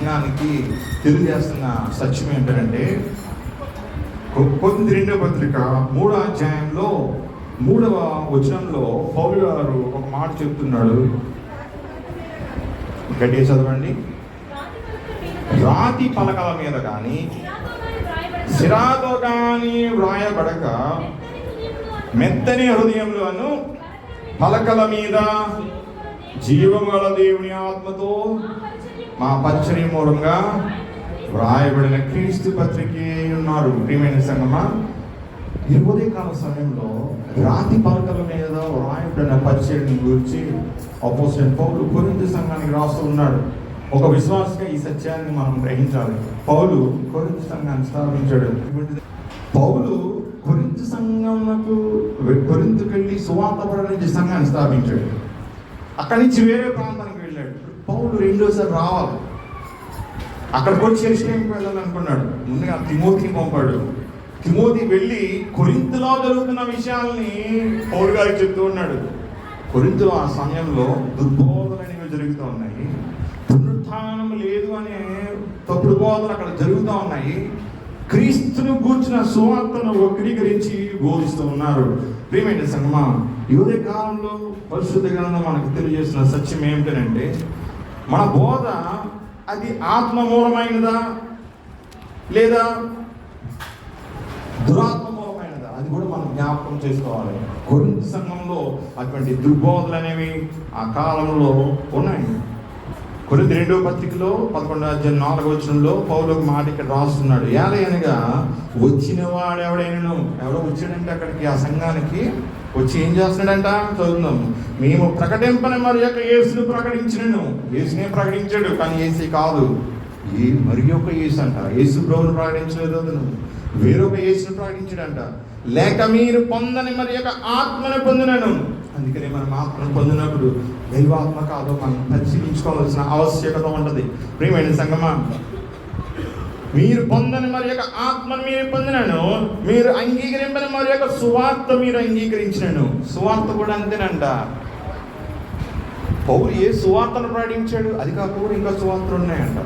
సంఘానికి తెలియజేస్తున్న సత్యం ఏంటంటే, కొరింథీ 2వ పత్రిక 3వ అధ్యాయంలో 3వ వచనంలో పౌలు గారు ఒక మాట చెప్తున్నాడు. గట్టిగా చదవండి. రాతి పలకల మీద కానీ సిరాతో కానీ వ్రాయబడక మెత్తని హృదయములను పలకల మీద జీవము గల దేవుని ఆత్మతో మా పరిచర్య మూలంగా వ్రాయబడిన క్రీస్తు పత్రికే ఉన్నారు. ప్రియమైన సంగమా, ఈ ఉదయకాల సమయంలో రాతి పలకల మీద వ్రాయబడిన పరిచర్యని గురించి అపోస్తలుడైన పౌలు కొరింథీ సంఘానికి రాస్తూ ఉన్నాడు. ఒక విశ్వాసగా ఈ సత్యాన్ని మనం గ్రహించాలి. పౌలు కొరింథీ సంఘాన్ని స్థాపించాడు. పౌలు కొరింథీ సంఘంకు కొరింథీకి వెళ్ళి సువార్త ప్రకటించే సంఘాన్ని స్థాపించాడు. అక్కడి నుంచి వేరే ప్రాంతానికి వెళ్ళాడు. పౌలు రెండోసారి రావాలి. అక్కడికి వచ్చి యెరూషలేముకి వెళ్ళాలనుకున్నాడు. ముందుగా తిమోతిని పంపాడు. తిమోతి వెళ్ళి కొరింథీలో జరుగుతున్న విషయాల్ని పౌలు గారికి చెప్తూ ఉన్నాడు. కొరింథీలో ఆ సమయంలో దుర్బోధనలు అనేవి జరుగుతూ ఉన్నాయి. పునరుత్థానం లేదు అనే తప్పుడు బోధనలు అక్కడ జరుగుతూ ఉన్నాయి. క్రీస్తును గూర్చిన సువార్తను వక్రీకరించి బోధిస్తూ ఉన్నారు. ప్రియమైన సంగమా, ఈ ఉదయ కాలంలో పరిశుద్ధ గ్రంథం మనకు తెలియజేసిన సత్యం ఏమిటంటే, మన బోధ అది ఆత్మమూలమైనదా లేదా దురాత్మమూలమైనదా, అది కూడా మనం జ్ఞాపకం చేసుకోవాలి. కొరింథీ సంఘంలో అటువంటి దుర్బోధలు అనేవి ఆ కాలంలో ఉన్నాయి. కొరింథీ 2వ పత్రికలో 11వ అధ్యాయం 4వ వచనంలో పౌలు ఒక మాట ఇక్కడ రాస్తున్నాడు. ఏలయనగా వచ్చిన వాడు ఎవడైనా ఎవడో వచ్చాడంటే అక్కడికి ఆ సంఘానికి వచ్చి ఏం చేస్తున్నాడంట చదువుతున్నాం. మేము ప్రకటింపని మరి యొక్క యేసును ప్రకటించినను. యేసునే ప్రకటించాడు, కానీ యేసు కాదు, మరి యొక్క యేసు అంట. యేసు ప్రభువును ప్రకటించలేదు, అతను వేరొక యేసును ప్రకటించాడంట. లేక మీరు పొందని మరి యొక్క ఆత్మను పొందినను. అందుకని మనం ఆత్మను పొందినప్పుడు దైవాత్మ కాదో మనం పరిశీలించుకోవాల్సిన ఆవశ్యకత ఉంటుంది. ప్రియమైన సంగమా, మీరు పొందని మరి యొక్క ఆత్మను మీరు పొందినను, మీరు అంగీకరింపని మరి యొక్క సువార్త మీరు అంగీకరించినను. సువార్త కూడా అంతేనంట. పౌలు ఏ సువార్తను ప్రకటించాడు, అది కాకుండా ఇంకా సువార్తలు ఉన్నాయంట.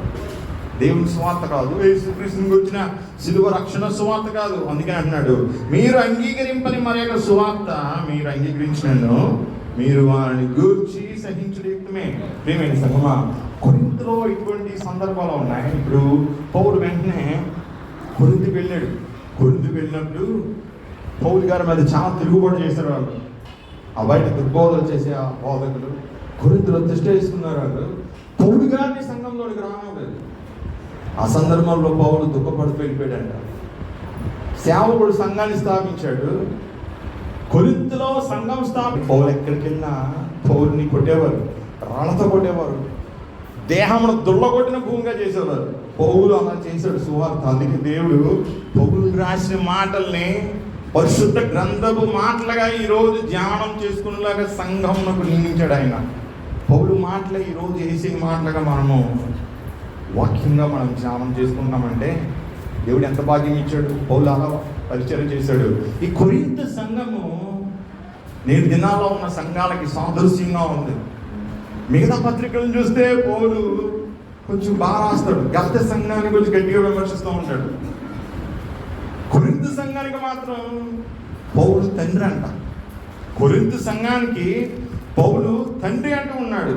దేవుని సువార్త కాదు, యేసుక్రీస్తుని గురించిన సిలువ రక్షణ సువార్త కాదు. అందుకని అంటున్నాడు, మీరు అంగీకరింపని మరి యొక్క సువార్త మీరు అంగీకరించినను, మీరు వారిని గూర్చి సహించుడు యుక్తమే. ప్రియమైన సంగమా, కొరింథీలో ఇటువంటి సందర్భాలు ఉన్నాయి. ఇప్పుడు పౌలు వెంటనే కొరింథీకి వెళ్ళాడు. కొరింథీకి వెళ్ళినప్పుడు పౌలు గారి మీద చాలా తిరుగుబాటు చేశారు వాళ్ళు. ఆ బయట దుర్బోధలు చేసే ఆ బోధకులు కొరింథీలో తిష్ట వేసుకున్నారు. వాళ్ళు పౌలు గారిని సంఘంలోనికి రానివ్వలేదు. ఆ సందర్భంలో పౌలు దుఃఖపడుతూ వెళ్ళిపోయాడంట. సేవకుడు సంఘాన్ని స్థాపించాడు. కొరింథీలో సంఘం పౌలు ఎక్కడికి వెళ్ళినా పౌలుని కొట్టేవారు, రాళ్లతో కొట్టేవారు, దేహమును దుళ్ళగొట్టిన భూమిగా చేసేవారు. పౌలు అలా చేశాడు సువార్త. అందుకే దేవుడు పౌలు రాసిన మాటల్ని పరిశుద్ధ గ్రంథపు మాటలుగా ఈరోజు ధ్యానం చేసుకునేలాగా సంఘమునకు నియమించాడు ఆయన. పౌలు మాటలే ఈరోజు వేసే మాటలుగా మనము వాక్యంగా మనం ధ్యానం చేసుకుంటామంటే దేవుడు ఎంత భాగ్యం ఇచ్చాడు. పౌలు అలా పరిచయం చేశాడు. ఈ కొరింథీ సంఘము నేటి దినాల్లో ఉన్న సంఘాలకి సాదృశ్యంగా ఉంది. మిగతా పత్రికలను చూస్తే పౌలు కొంచెం బాగా రాస్తాడు, గలతీ సంఘాన్ని కొంచెం గట్టిగా విమర్శిస్తూ ఉంటాడు. కొరింథీ సంఘానికి మాత్రం పౌలు తండ్రి అంట. కొరింథీ సంఘానికి పౌలు తండ్రి అంటూ ఉన్నాడు.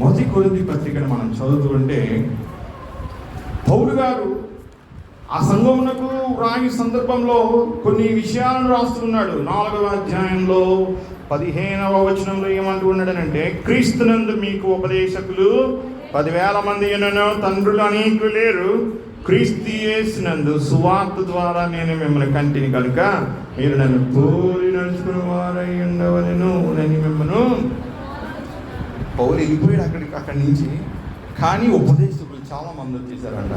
మొదటి కొరింథీ పత్రికను మనం చదువుతుంటే పౌలు గారు ఆ సంఘమునకు రాయి సందర్భంలో కొన్ని విషయాలను రాస్తున్నాడు. 4వ అధ్యాయంలో 15వ వచనంలో ఏమంటూ ఉన్నాడనంటే, క్రీస్తునందు మీకు ఉపదేశకులు 10,000 మంది అయినను తండ్రులు అనేకులు లేరు. క్రీస్తు యేసునందు సువార్త ద్వారా నేను మిమ్మల్ని కంటిని కనుక మీరు నన్ను పోలి నడుచుకుని వారై ఉండవలెను అని మిమ్మల్ని. పౌలు వెళ్ళిపోయాడు అక్కడి నుంచి. కానీ ఉపదేశకులు చాలా మంది వచ్చేసారంట.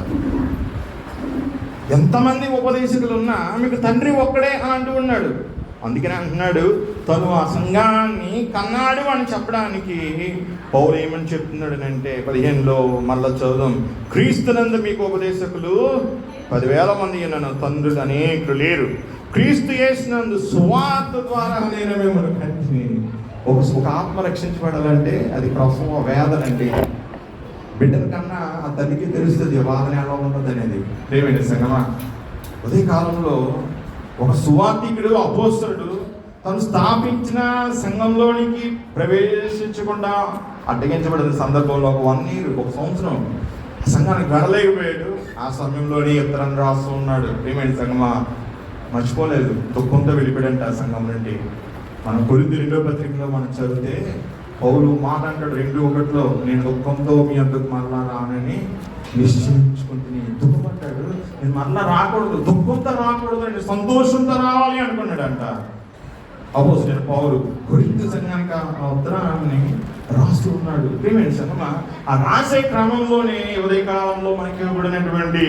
ఎంతమంది ఉపదేశకులు ఉన్నా మీకు తండ్రి ఒక్కడే అని అంటూ ఉన్నాడు. అందుకనే అంటున్నాడు, తను ఆ సంఘాన్ని కన్నాడు అని చెప్పడానికి పౌలు ఏమని చెప్తున్నాడు అంటే 15లో మళ్ళా చదువుదాం. క్రీస్తునందు మీకు ఉపదేశకులు 10,000 మంది నన్ను తండ్రులు అనేకులు లేరు. క్రీస్తు యేసునందు సువార్త ద్వారా నేను మిమ్మల్ని కంటిని. ఒక ఆత్మ రక్షించబడాలంటే అది ప్రసవ వేదనండి. బిడ్డల కన్నా ఆ తల్లికి తెలుస్తుంది వాదన ఎలా ఉంటుంది అనేది. ప్రేమైన సంగమా, ఉదయ కాలంలో ఒక సువార్థికుడు అపోస్తలుడు తను స్థాపించిన సంఘంలోనికి ప్రవేశించకుండా అడ్డగించబడిన సందర్భంలో ఒక 1 year, 1 సంవత్సరం ఆ సంఘానికి వెళ్ళలేకపోయాడు. ఆ సమయంలోనే ఉత్తరం రాస్తూ ఉన్నాడు. ప్రేమైన సంగమా, మర్చిపోలేదు, దుఃఖంతో వెళ్ళిపోయాడంట ఆ సంఘం నుండి. మనం కొరింథీ 2వ పత్రికలో మనం చదివితే పౌలు మాట అంటాడు 2:1, నేను దుఃఖంతో మీ అంతకు మరలా రానని నిశ్చయించుకుంటుని. దుఃఖపడ్డాడు, నేను మరలా రాకూడదు, దుఃఖంతో రాకూడదు, నేను సంతోషంతో రావాలి అనుకున్నాడంట. అపోస్తలుడైన పౌలు కొరింథీ సంఘానికి ఆ ఉత్తరాన్ని రాస్తూ ఉన్నాడు. ప్రియమైన సంగమా, ఆ రాసే క్రమంలోనే ఉదయకాలంలో మనకి ఇవ్వబడినటువంటి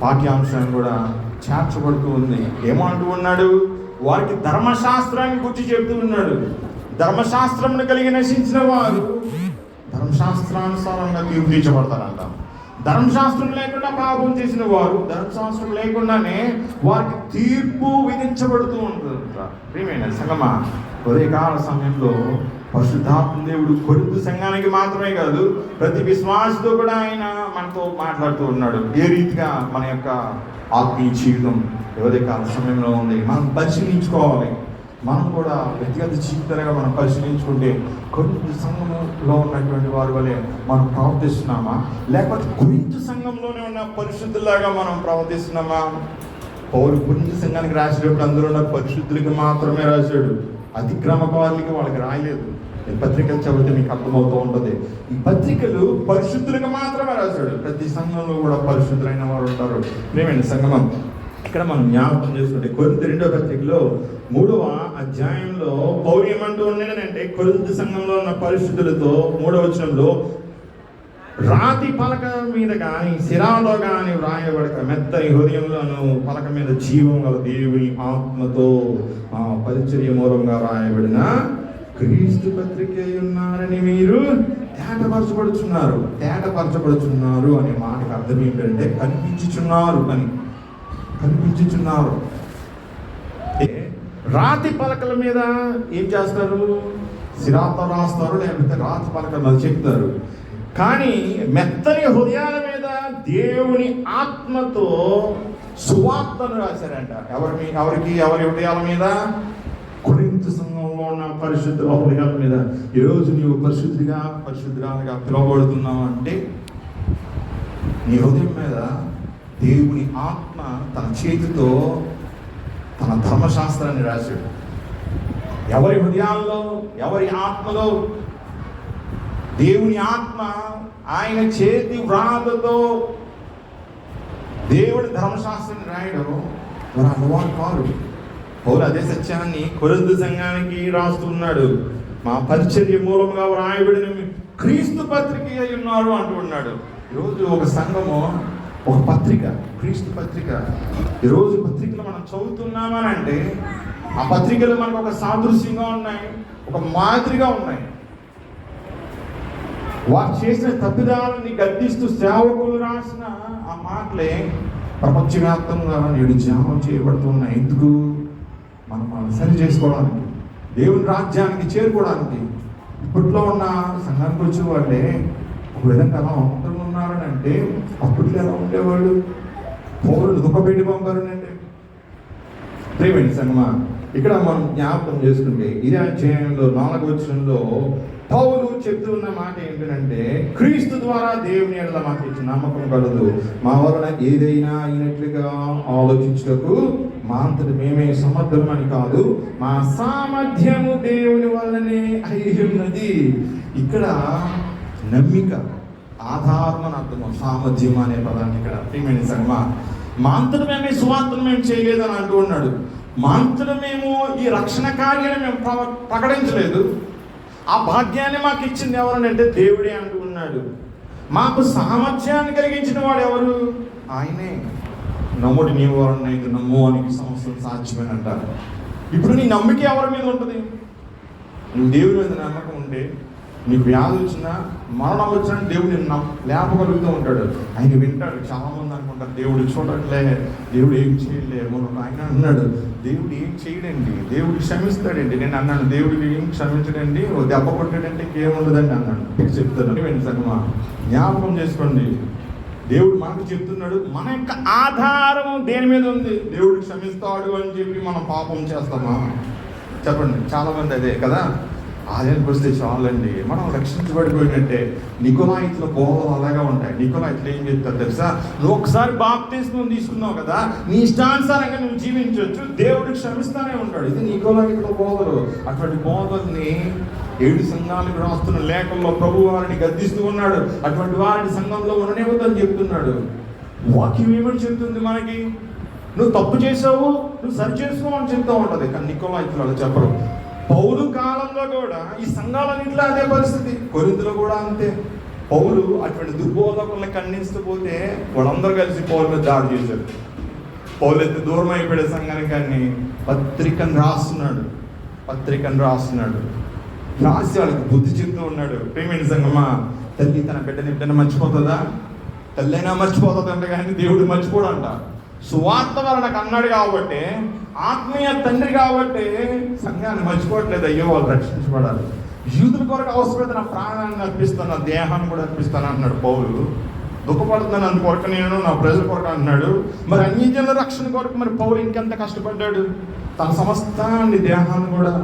పాఠ్యాంశాన్ని కూడా చేర్చబడుతూ ఉంది. ఏమంటూ ఉన్నాడు? వారికి ధర్మశాస్త్రాన్ని గురించి చెప్తూ ఉన్నాడు. ధర్మశాస్త్రమును కలిగి నశించిన వారు ధర్మశాస్త్రానుసారంగా తీర్పు తీర్చబడతారంట. ధర్మశాస్త్రం లేకుండా పాపం చేసిన వారు ధర్మశాస్త్రం లేకుండానే వారికి తీర్పు విధించబడుతూ ఉంటుందంట. ప్రియమైన సంగమా, ఉదయకాల సమయంలో పరిశుద్ధాత్మ దేవుడు కొరింథీ సంఘానికి మాత్రమే కాదు, ప్రతి విశ్వాసితో కూడా ఆయన మనతో మాట్లాడుతూ ఉన్నాడు. ఏ రీతిగా మన యొక్క ఆత్మీయ జీవితం ఉదయకాల సమయంలో ఉంది మనం పరిశీలించుకోవాలి. మనం కూడా వ్యక్తిగత జీవితంగా మనం పరిశీలించుకుంటే కొరింథీ సంఘంలో ఉన్నటువంటి వారి వలె మనం ప్రవర్తిస్తున్నామా, లేకపోతే కొరింథీ సంఘంలోనే ఉన్న పరిశుద్ధులాగా మనం ప్రవర్తిస్తున్నామా? పౌలు కొరింథీ సంఘానికి రాసేటప్పుడు అందులో ఉన్న పరిశుద్ధులకి మాత్రమే రాశాడు, అతిక్రమకారులకి వాళ్ళకి రాయలేదు. ఈ పత్రికలు చదివితే మీకు అర్థమవుతూ ఉంటుంది. ఈ పత్రికలు పరిశుద్ధులకు మాత్రమే రాశాడు. ప్రతి సంఘంలో కూడా పరిశుద్ధులైన వారు ఉంటారు. ప్రియమైన సంగమం, ఇక్కడ మనం జ్ఞాపకం చేసుకుంటే కొరింథీ 2వ పత్రికలో 3వ అధ్యాయంలో పౌలు ఏమంటూ ఉన్నాడంటే, కొరింథీ సంఘంలో ఉన్న పరిశుద్ధులతో 3వ వచనంలో, రాతి పలక మీద కానీ శిరాలో కానీ వ్రాయబడక మెత్తని హృదయంలోను పలక మీద జీవం గల దేవుని ఆత్మతో పరిచర్య మూలంగా వ్రాయబడిన క్రీస్తు పత్రిక ఉన్నారని మీరు తేటపరచబడుచున్నారు. తేటపరచబడుచున్నారు అనే మాటకు అర్థం ఏంటంటే కనిపించుచున్నారు అని. కనిపించుచున్నారు. రాతి పలకల మీద ఏం చేస్తారు? సిరాతో రాస్తారు, లేకపోతే రాతి పలకల మీద చెప్తారు. కానీ మెత్తని హృదయాల మీద దేవుని ఆత్మతో సువార్తను రాశారంట. ఎవరి హృదయాల మీద? కొరింథీ సంఘంలో ఉన్న పరిశుద్ధుల హృదయాల మీద. ఈరోజు నీవు పరిశుద్ధురాలుగా పిలువబడుతున్నావు అంటే నీ హృదయం మీద దేవుని ఆత్మ తన చేతితో తన ధర్మశాస్త్రాన్ని రాశాడు. ఎవరి హృదయాల్లో, ఎవరి ఆత్మలో దేవుని ఆత్మ ఆయన చేతి వ్రాతతో దేవుడి ధర్మశాస్త్రాన్ని రాయడం మరి అనువాడు కాదు. పౌలు అదే సత్యాన్ని కొరింథీ సంఘానికి రాస్తున్నాడు. మా పరిచర్య మూలంగా వ్రాయబడిన క్రీస్తు పత్రిక అయి ఉన్నారు అంటూ ఉన్నాడు. ఈరోజు ఒక సంఘము, ఒక పత్రిక, క్రీస్తు పత్రిక. ఈరోజు పత్రికలు మనం చదువుతున్నామని అంటే ఆ పత్రికలు మనకు ఒక సాదృశ్యంగా ఉన్నాయి, ఒక మాదిరిగా ఉన్నాయి. వారు చేసిన తప్పిదాలని గద్దిస్తూ సేవకులు రాసిన ఆ మాటలే ప్రపంచవ్యాప్తంగా నేడు ధ్యానం చేయబడుతున్నాయి. ఎందుకు? మనం సరి చేసుకోవడానికి, దేవుని రాజ్యానికి చేరుకోవడానికి. ఇప్పట్లో ఉన్న సంఘానికి వచ్చే వాళ్ళే ఒక విధంగా అలా ఉన్నారని అంటే అప్పట్లో ఎలా ఉండేవాళ్ళు? పౌరులు దుఃఖపెట్టి పంపారనండి. ప్రియమైన సంగమా, ఇక్కడ మనం జ్ఞాపకం చేసుకుంటే ఇదే అధ్యాయంలో 4వ వచనంలో పౌలు చెప్తున్న మాట ఏంటంటే, క్రీస్తు ద్వారా దేవుని ఎడల మాకు ఇచ్చిన నమ్మకం కలదు. మా వలన ఏదైనా అయినట్లుగా ఆలోచించుటకు మా అంతటి మేమే సమర్థమని కాదు, మా సామర్థ్యము దేవుని వల్లనే అయి ఉన్నది. ఇక్కడ నమ్మిక, ఆధారం అని అర్థం. సామర్థ్యం అనే పదాన్ని ఇక్కడ ప్రియమైన సంగమా, మా అంతటి మేమే సువార్తను మేము చేయలేదని అంటూ ఉన్నాడు. మా అంతటి మేము ఈ రక్షణ కార్యాన్ని మేము ప్రకటించలేదు. ఆ భాగ్యాన్ని మాకు ఇచ్చింది ఎవరని అంటే దేవుడే అంటూ ఉన్నాడు. మాకు సామర్థ్యాన్ని కలిగించిన వాడు ఎవరు? ఆయనే. నమ్ముడు నీవు ఎవరన్నైతే నమ్ము అని సంవత్సరం సాధ్యమని అంటారు. ఇప్పుడు నీ నమ్మిక ఎవరి మీద ఉంటుంది? నువ్వు దేవుని మీద నమ్మకం ఉంటే నీకు వ్యాధి వచ్చినా, మరణం వచ్చినా దేవుడు నిన్ను లేపగలుగుతూ ఉంటాడు. ఆయన వింటాడు. చాలామంది అనుకుంటారు దేవుడు చూడట్లే, దేవుడు ఏం చేయలేము. ఆయన అన్నాడు దేవుడు ఏం చేయడండి, దేవుడు క్షమిస్తాడండి. నేను అన్నాను దేవుడు ఏం క్షమించడండి, దెబ్బ కొట్టాడంటే ఇంకేముండదండి అన్నాడు. చెప్తాను సంగమా, జ్ఞాపకం చేసుకోండి. దేవుడు మనకు చెప్తున్నాడు, మన యొక్క ఆధారం దేని మీద ఉంది? దేవుడు క్షమిస్తాడు అని చెప్పి మనం పాపం చేస్తామా? చెప్పండి. చాలామంది అదే కదా, ఆలయానికి వస్తే చాలండి మనం రక్షించబడిపోయినట్టే. నికోలాయితుల బోధలు అలాగా ఉంటాయి. నికోలాయితులు ఏం చెప్తారు తెలుసా? నువ్వు ఒకసారి బాప్తిస్మం తీసుకున్నావు కదా, నీ ఇష్టానుసారంగా నువ్వు జీవించవచ్చు, దేవుడు క్షమిస్తానే ఉంటాడు. ఇది నికోలాయితుల బోధలు. అటువంటి బోధల్ని 7 సంఘాలకు రాస్తున్న లేఖల్లో ప్రభు వారిని గద్దిస్తూ ఉన్నాడు. అటువంటి వారిని సంఘంలో ఉండనివ్వదని చెప్తున్నాడు. వాక్యం ఏమని చెప్తుంది మనకి? నువ్వు తప్పు చేసావు, నువ్వు సరి చేసుకో అని చెప్తూ ఉంటుంది. కానీ నికోలాయితులు అలా చెప్పరు. పౌలు కాలంలో కూడా ఈ సంఘాలన్నింటిలో అదే పరిస్థితి. కొరింథీలో కూడా అంతే. పౌలు అటువంటి దుర్బోధకుల్ని ఖండిస్తూ పోతే వాళ్ళందరూ కలిసి పౌలు మీద దాడి చేశారు. పౌలు అయితే దూరం అయిపోయే సంఘానికి కానీ పత్రికను రాస్తున్నాడు. రాసి వాళ్ళకి బుద్ధి చెప్తూ ఉన్నాడు. ప్రేమైన సంఘమా, తల్లి తన బిడ్డని మర్చిపోతుందా? తల్లి అయినా మర్చిపోతుందంట, కానీ దేవుడు మర్చిపోడంట. సువార్త వలనకు అన్నాడు కాబట్టి, ఆత్మీయ తండ్రి కాబట్టి సంఘాన్ని మర్చిపోవట్లేదు. అయ్యో వాళ్ళు రక్షించబడాలి, యూదుల కొరకు అవసరమైతే నా ప్రాణాన్ని అర్పిస్తాను, నా దేహాన్ని కూడా అర్పిస్తాను అంటున్నాడు పౌలు. దుఃఖపడుతున్నాను అందుకొరకు, నేను నా ప్రజల కొరకు అంటున్నాడు. మరి అన్ని జనుల రక్షణ కొరకు మరి పౌలు ఇంకెంత కష్టపడ్డాడు. తన సమస్తాన్ని, దేహాన్ని కూడా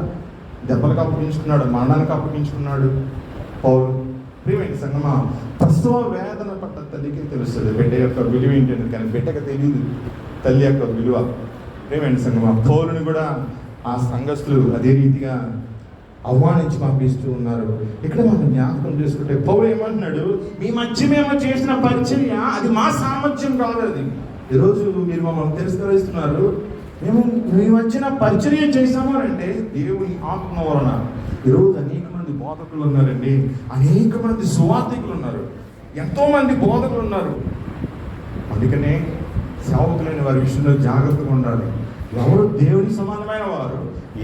దెబ్బలకు అప్పగించుకున్నాడు, మరణానికి అప్పగించుకున్నాడు పౌలు. ప్రియమైన సంగమా, ప్రసవ వేదన పట్ల తల్లికి తెలుస్తుంది బిడ్డ యొక్క విలువ ఏంటంటే, కానీ బిడ్డకు తెలియదు తల్లి యొక్క విలువ. ప్రియమైన సంగమా, పౌలుని కూడా ఆ సంఘస్థులు అదే రీతిగా అవమానించి పంపిస్తూ ఉన్నారు. ఇక్కడ మనం జ్ఞాపకం చేసుకుంటే పౌలు ఏమంటున్నాడు? మీ మధ్య మేము చేసిన పరిచర్య అది మా సామర్థ్యం కాదు. అది ఈరోజు మీరు మమ్మల్ని తిరస్కరిస్తున్నారు. మేము మీ మధ్యన పరిచర్య చేసాము అంటే దేవుని ఆత్మ వలన. ఈరోజు అనేక మంది బోధకులు ఉన్నారండి, అనేక మంది సువార్థికులు ఉన్నారు, ఎంతో మంది బోధకులు ఉన్నారు. అందుకనే సేవకులైన వారి విషయంలో జాగ్రత్తగా ఉండాలి. ఎవరు దేవుని సంబంధమైన వారు,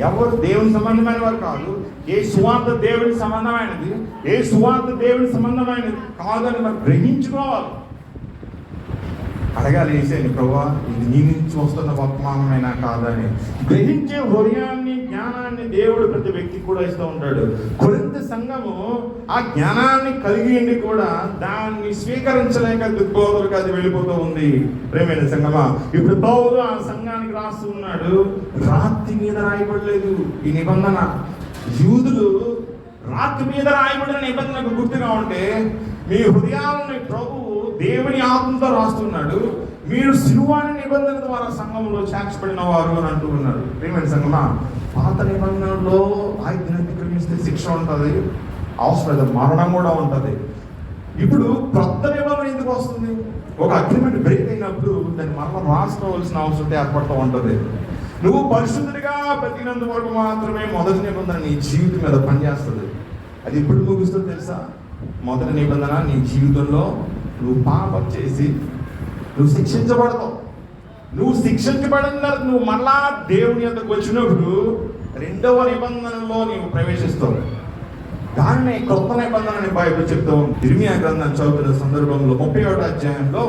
ఎవరు దేవుని సంబంధమైన వారు కాదు, ఏ సువార్త దేవుని సంబంధమైనది, ఏ సువార్త దేవుని సంబంధమైనది కాదని మనం గ్రహించుకోవాలి. అడగాలి ఏసేని, ప్రభువా ఇది నీ నుంచి వస్తున్న వర్తమానమైనా కాదని గ్రహించే హృదయాన్ని, జ్ఞానాన్ని దేవుడు ప్రతి వ్యక్తికి కూడా ఇస్తూ ఉంటాడు. కొరింథీ సంఘము ఆ జ్ఞానాన్ని కలిగి కూడా దాన్ని స్వీకరించలేక దుర్బోధలకు అది వెళ్ళిపోతూ ఉంది. ప్రేమైన సంఘమా, ఇప్పుడు పౌలు ఆ సంఘానికి రాస్తూ ఉన్నాడు. రాతి మీద రాయబడలేదు ఈ నిబంధన. యూదులు రాతి మీద రాయబడిన నిబంధనకు గుర్తుగా ఉంటే, మీ హృదయాలని ప్రభువు దేవుని ఆత్మతో రాస్తున్నాడు. మీరు సిలువాని నిబంధన ద్వారా సంఘంలో చేర్చబడిన వారు అని అంటూ ఉన్నారు. ప్రియమైన సంఘమా, పాత నిబంధనలో ఆజ్ఞను అతిక్రమిస్తే శిక్ష ఉంటుంది, అవసరం మరణం కూడా ఉంటుంది. ఇప్పుడు కొత్త నిబంధన ఎందుకు వస్తుంది? ఒక అగ్రిమెంట్ బ్రేక్ అయినప్పుడు దాన్ని మరలా రాసుకోవాల్సిన అవసరం ఏర్పడుతూ ఉంటుంది. నువ్వు పరిశుద్ధుడిగా బ్రతికినంత వరకు మాత్రమే మొదటి నిబంధన నీ జీవితం మీద పనిచేస్తుంది. అది ఎప్పుడు ముగుస్తుందో తెలుసా? మొదటి నిబంధన నీ జీవితంలో నువ్వు పాపం చేసి నువ్వు శిక్షించబడతావు. నువ్వు శిక్షించబడిన తర్వాత నువ్వు మళ్ళా దేవుని యొద్దకు వచ్చినప్పుడు రెండవ నిబంధనలో నీవు ప్రవేశిస్తావు. దాన్ని కొత్త నిబంధనని బైబిల్ చెప్తావు. ఇర్మియా గ్రంథం చదువుతున్న సందర్భంలో 31వ అధ్యాయంలో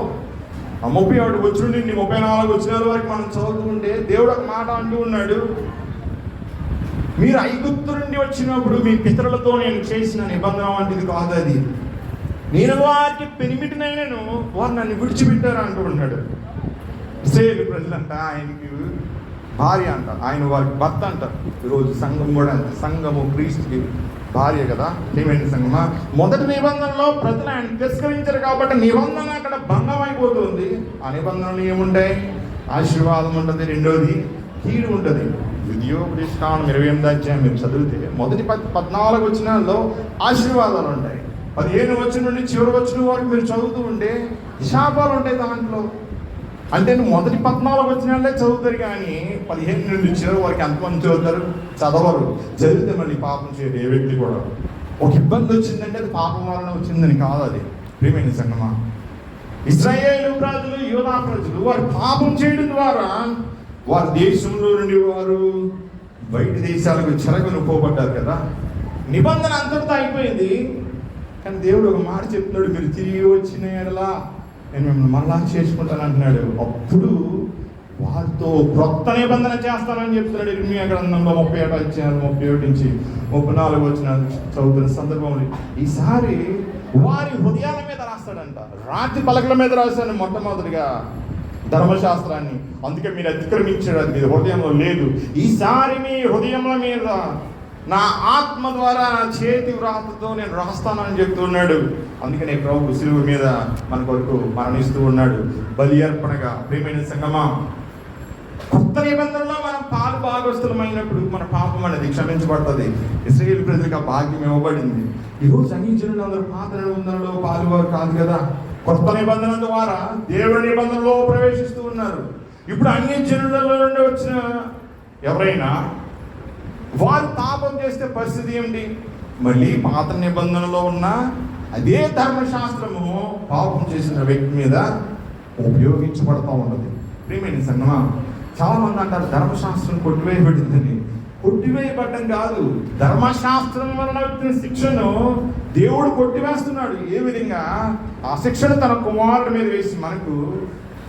ఆ 31 వచ్చి నుండి 34 వచనాల వరకు మనం చదువుతుంటే దేవుడు ఒక మాట అంటూ ఉన్నాడు. మీరు ఐగుప్తు నుండి వచ్చినప్పుడు మీ పితరులతో నేను చేసిన నిబంధన వంటిది కాదు అది. నేను వారికి పెనిమిటినైనను వారు నన్ను విడిచిపెట్టారు అంటూ ఉన్నాడు. ఇశ్రాయేలు ప్రజలంట ఆయనకి భార్య అంట, ఆయన వారికి భర్త అంట. ఈరోజు సంఘం కూడా అంత, సంఘము క్రీస్తుకి భార్య కదా. ఏమైంది సంఘమా? మొదటి నిబంధనలో ప్రజలు ఆయన తిరస్కరించారు కాబట్టి నిబంధన అక్కడ భంగం అయిపోతుంది. ఆ నిబంధనలు ఏముంటాయి? ఆశీర్వాదం ఉంటుంది, రెండోది కీడు ఉంటుంది. ద్వితీయోపదేశకాండం 28వ అధ్యాయం మీరు చదివితే మొదటి 14 వచనాల్లో ఆశీర్వాదాలు ఉంటాయి. 15 వచనం నుండి చివరి వచనం వరకు మీరు చదువుతూ ఉంటే శాపాలు ఉంటాయి దాంట్లో. అంటే మొదటి 14 వచనాలే చదువుతారు, కానీ 15 నుండి చివరి వరకు ఎంతమంది చదువుతారు? చదవరు. చదివితే మళ్ళీ పాపం చేయరు ఏ వ్యక్తి కూడా. ఒక ఇబ్బంది వచ్చిందంటే అది పాపం వలన వచ్చిందని కాదు. అది ప్రియమైన సంఘమా, ఇశ్రాయేలు ప్రజలు, యూదా ప్రజలు వారు పాపం చేయడం ద్వారా వారి దేశంలో నుండి వారు బయట దేశాలకు చెరగను పోబడ్డారు కదా. నిబంధన అంతటితో అయిపోయింది. కానీ దేవుడు ఒక మాట చెప్తున్నాడు, మీరు తిరిగి వచ్చిన ఎడలా నేను మిమ్మల్ని మళ్ళా చేసుకుంటాను అంటున్నాడు. అప్పుడు వారితో క్రొత్త నిబంధన చేస్తానని చెప్తున్నాడు. ఇర్మియా గ్రంథంలో 31 అధ్యాయం 31 నుంచి 34 వచ్చిన చదువుతున్న సందర్భంలో ఈసారి వారి హృదయాల మీద రాస్తాడంట. రాతి పలకల మీద రాశాను మొట్టమొదటిగా ధర్మశాస్త్రాన్ని. అందుకే మీరు అతిక్రమించాడు, అది మీ హృదయంలో లేదు. ఈసారి మీ హృదయంలో మీద నా ఆత్మ ద్వారా నా చేతి వ్రాతతో నేను రాస్తానని చెప్తున్నాడు. అందుకనే ప్రభు శిలువ మీద మన కొరకు మరణిస్తూ ఉన్నాడు బలి అర్పణగా. ప్రియమైన సంగమా, కొత్త నిబంధనలో మనం పాలు భాగస్తులమైనప్పుడు మన పాపం అనేది క్షమించబడుతుంది. ఇశ్రాయేలు ప్రజలకు ఆ భాగ్యం ఇవ్వబడింది. ఈరోజు అన్యజనులు అందరూ పాత నిబంధనలో పాలువారు కాదు కదా, కొత్త నిబంధన ద్వారా దేవుడి నిబంధనలో ప్రవేశిస్తూ ఉన్నారు. ఇప్పుడు అన్యజనులలో నుండి వచ్చిన ఎవరైనా వారు పాపం చేస్తే పరిస్థితి ఏమిటి? మళ్ళీ పాత నిబంధనలో ఉన్న అదే ధర్మశాస్త్రము పాపం చేసిన వ్యక్తి మీద ఉపయోగించబడతా ఉన్నది. ప్రియమైన సంగమా, చాలా మంది అంటారు ధర్మశాస్త్రం కొట్టివేయబడిందని. కొట్టివేయబడ్డం కాదు, ధర్మశాస్త్రం వలన వచ్చిన శిక్షను దేవుడు కొట్టివేస్తున్నాడు. ఏ విధంగా? ఆ శిక్షను తన కుమారుడి మీద వేసి మనకు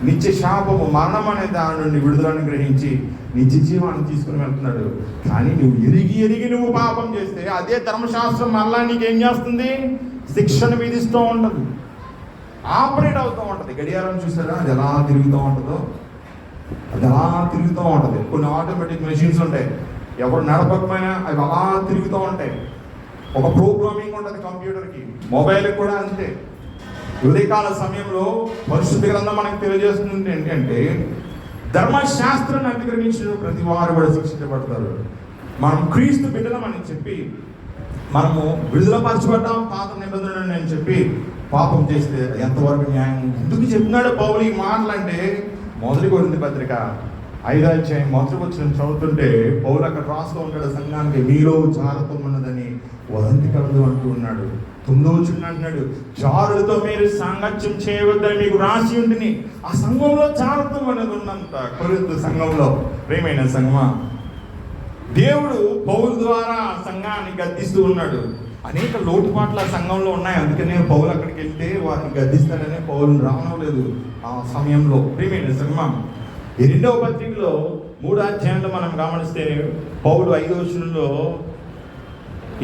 నిత్య శాపము, మరణం అనే దాని నుండి విడుదలను గ్రహించి నిత్య జీవాన్ని తీసుకుని వెళ్తున్నాడు. కానీ నువ్వు ఎరిగి నువ్వు పాపం చేస్తే అదే ధర్మశాస్త్రం మళ్ళా నీకేం చేస్తుంది? శిక్షను విధిస్తూ ఉంటుంది, ఆపరేట్ అవుతూ ఉంటుంది. గడియారం చూసారా, అది ఎలా తిరుగుతూ ఉంటుందో, అది అలా తిరుగుతూ ఉంటుంది. కొన్ని ఆటోమేటిక్ మెషిన్స్ ఉంటాయి, ఎవరు నడపకపోయినా అవి అలా తిరుగుతూ ఉంటాయి. ఒక ప్రోగ్రామింగ్ ఉంటుంది కంప్యూటర్కి, మొబైల్కి కూడా అంతే. ఉదయకాల సమయంలో పరిశుద్ధ గ్రంథం మనకు తెలియజేస్తుంది ఏంటంటే ధర్మశాస్త్రాన్ని అతిక్రమించిన ప్రతి వారు కూడా శిక్షించబడతారు. మనం క్రీస్తు బిడ్డలమని చెప్పి మనము విడుదలపరచబడ్డాం పాత నిబంధనలు అని చెప్పి పాపం చేస్తే ఎంతవరకు న్యాయం? ఎందుకు చెప్తున్నాడు పౌలు ఈ మాటలు అంటే, మొదటి కొరింథీ పత్రిక 5వ అధ్యాయం మొదటి వచనం చదువుతుంటే పౌలు అక్కడ రాస్తూ ఉంటాడు సంఘానికి, మీలో జాగ్రత్త ఉన్నదని వదంతి కలదు అంటూ ఉన్నాడు. 9వ వచనం అంటున్నాడు, జారులతో మీరు సాంగత్యం చేయవద్దని మీకు రాసి ఉంటుంది. ఆ సంఘంలో జాగ్రత్త అనేది ఉన్నంత కొరింథీ సంఘంలో. ప్రియమైన సంఘమా, దేవుడు పౌలు ద్వారా సంఘాన్ని గద్దిస్తూ ఉన్నాడు. అనేక లోటుపాట్ల సంఘంలో ఉన్నాయి. అందుకనే పౌలు అక్కడికి వెళ్తే వారిని గద్దిస్తాడనే పౌలుని రావలేదు ఆ సమయంలో. ప్రియమైన సంఘమా, ఈ 2వ పత్రికలో 3వ అధ్యాయంలో మనం గమనిస్తే పౌలు 5వ వచనంలో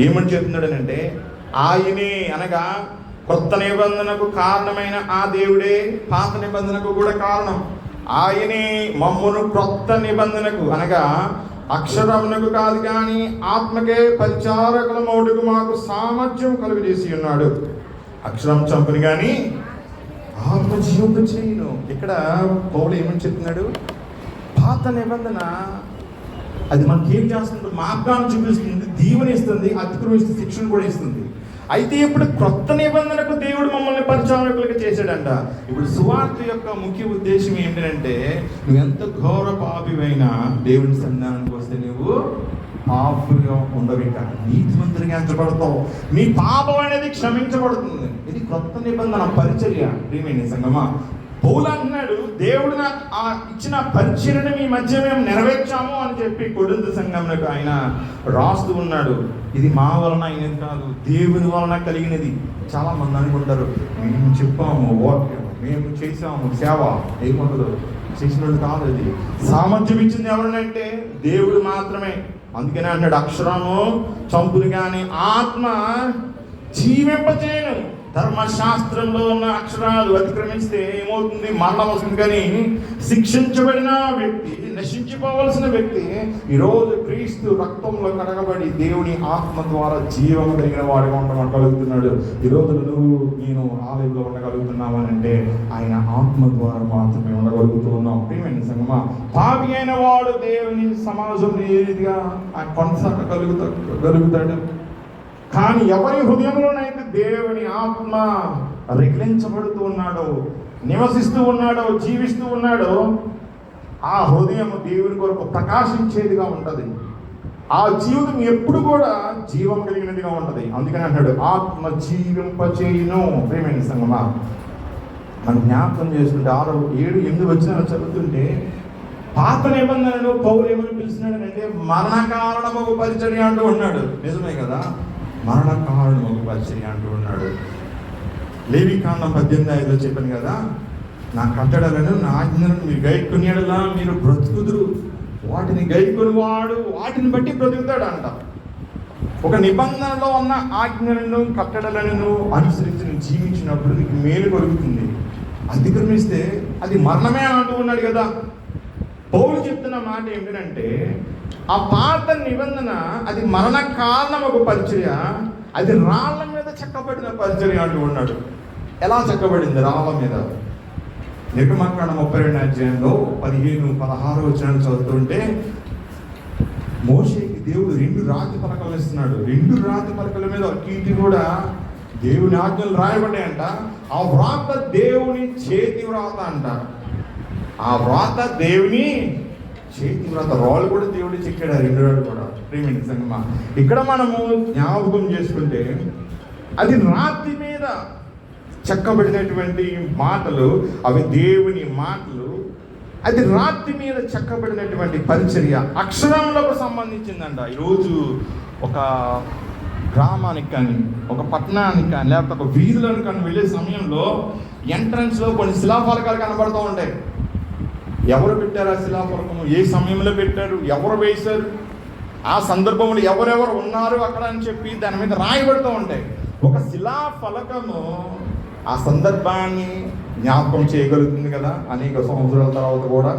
ఏమని చెప్తున్నాడనంటే, ఆయనే అనగా కొత్త నిబంధనకు కారణమైన ఆ దేవుడే పాత నిబంధనకు కూడా కారణం. ఆయనే మమ్మును క్రొత్త నిబంధనకు అనగా అక్షరమునకు కాదు కానీ ఆత్మకే పరిచారకుల మౌడుకు మాకు సామర్థ్యం కలుగజేసి ఉన్నాడు. అక్షరం చంపుని కానీ ఆత్మ జీవింప చేయను. ఇక్కడ పౌలు ఏమని చెప్తున్నాడు? పాత నిబంధన అది మనకి ఏం చేస్తుంది? మార్గాన్ని చూపిస్తుంది, దీవెనిస్తుంది, అతిక్రమిస్తుంది, శిక్షణ కూడా ఇస్తుంది. అయితే ఇప్పుడు క్రొత్త నిబంధనకు దేవుడు మమ్మల్ని పరిచారకులుగా చేశాడంట. ఇప్పుడు సువార్త యొక్క ముఖ్య ఉద్దేశం ఏంటంటే, నువ్వు ఎంత ఘోర పాపివైనా దేవుని సన్నిధానానికి వస్తే నువ్వు పాపుగా ఉండవిక నీతిమంతుడిగా ఎంచబడతావు, నీ పాపం అనేది క్షమించబడుతుంది. ఇది క్రొత్త నిబంధన పరిచర్య. ప్రియమైన సంగమా, పౌలు అంటున్నాడు, దేవుడు నాకు ఇచ్చిన పరిచర్యను మీ మధ్య మేము నెరవేర్చాము అని చెప్పి కొరింథీ సంఘంలో ఆయన రాస్తూ ఉన్నాడు. ఇది మా వలన అయినది కాదు, దేవుని వలన కలిగినది. చాలా మంది అనుకుంటారు, మేము చెప్పాము వాక్యం, మేము చేసాము సేవ, ఏముండదు. చేసినట్టు కాదు. అది సామర్థ్యం ఇచ్చింది ఎవరినంటే దేవుడు మాత్రమే. అందుకనే అన్నాడు, అక్షరము చంపుని కానీ ఆత్మ జీవింపచేయను. ధర్మశాస్త్రంలో ఉన్న అక్షరాలు అతిక్రమిస్తే ఏమవుతుంది? మరణం వస్తుంది. కానీ శిక్షించబడిన వ్యక్తి, నశించిపోవలసిన వ్యక్తి ఈరోజు క్రీస్తు రక్తంలో కడగబడి దేవుని ఆత్మ ద్వారా జీవం కలిగిన వాడిగా ఉండగలుగుతున్నాడు. ఈరోజు నువ్వు నేను ఆలయంలో ఉండగలుగుతున్నావు అంటే ఆయన ఆత్మ ద్వారా మాత్రమే ఉండగలుగుతూ ఉన్నాం. ప్రియమైన సంగమా, పాపి అయిన వాడు దేవుని సమాజంలో ఏ రీతిగా కొనసాగలుగుతాడు? కానీ ఎవరి హృదయంలోనైతే దేవుని ఆత్మ రగిలించబడుతూ ఉన్నాడో, నివసిస్తూ ఉన్నాడో, జీవిస్తూ ఉన్నాడో, ఆ హృదయం దేవుని కొరకు ప్రకాశించేదిగా ఉంటుంది. ఆ జీవితం ఎప్పుడు కూడా జీవం కలిగినదిగా ఉంటుంది. అందుకని అంటాడు, ఆత్మ జీవింపచేయును. ప్రియమైన సంగమా, మనం జ్ఞాపకం చేసుకుంటే 6, 7, 8 వచనాలు చదువుతుంటే పాత నిబంధనను పౌలు ఏమని పిలుస్తున్నాడు అంటే మరణకారణము పరిచర్య అంటూ ఉన్నాడు. నిజమే కదా? మరణ కారణం ఒక పరిచర్య అంటూ ఉన్నాడు. లేవికాండం 18:5 చెప్పాను కదా, నా కట్టడలను నా ఆజ్ఞలను మీరు గైకొనియడలా మీరు బ్రతుకుదురు, వాటిని గైకొని వాడు వాటిని బట్టి బ్రతుకుతాడు అంట. ఒక నిబంధనలో ఉన్న ఆజ్ఞలను కట్టడలను అనుసరించి జీవించినప్పుడు నీకు మేలు కలుగుతుంది. అతిక్రమిస్తే అది మరణమే అంటూ ఉన్నాడు కదా. పౌలు చెప్తున్న మాట ఏంటంటే, ఆ పాత నిబంధన అది మరణ కారణం ఒక పరిచర్య, అది రాళ్ల మీద చెక్కబడిన పరిచర్య అంటూ ఉన్నాడు. ఎలా చెక్కబడింది రాళ్ల మీద? నిర్గమకాండం 32 15-16 వచనాలు చదువుతుంటే, మోషేకి దేవుడు 2 రాతి పలకలు ఇస్తున్నాడు. 2 రాతి పలకల మీద అటు కూడా దేవుని ఆజ్ఞలు రాయబడ్డాయంట. ఆ వ్రాత దేవుని చేతి వ్రాత అంట. ఆ వ్రాత దేవుని చేతి వ్రాత, రాళ్ళు కూడా దేవుడు చెక్కాడు, 2 రాళ్ళు కూడా. ప్రియమైన సంగమా, ఇక్కడ మనము జ్ఞాపకం చేసుకుంటే అది రాతి మీద చెక్కబడినటువంటి మాటలు, అవి దేవుని మాటలు. అది రాతి మీద చెక్కబడినటువంటి పరిచర్య అక్షరములకు సంబంధించిందంట. ఈరోజు ఒక గ్రామానికి కానీ, ఒక పట్టణానికి కానీ, లేకపోతే ఒక వీధులను కానీ వెళ్ళే సమయంలో ఎంట్రన్స్లో కొన్ని శిలాఫలకాలు కనబడుతూ ఉంటాయి. ఎవరు పెట్టారు ఆ శిలాఫలకము, ఏ సమయంలో పెట్టారు, ఎవరు వేశారు, ఆ సందర్భంలో ఎవరెవరు ఉన్నారు అక్కడ అని చెప్పి దాని మీద రాయబడుతూ ఉంటాయి. ఒక శిలాఫలకము ఆ సందర్భాన్ని జ్ఞాపకం చేయగలుగుతుంది కదా, అనేక సంవత్సరాల తర్వాత కూడా.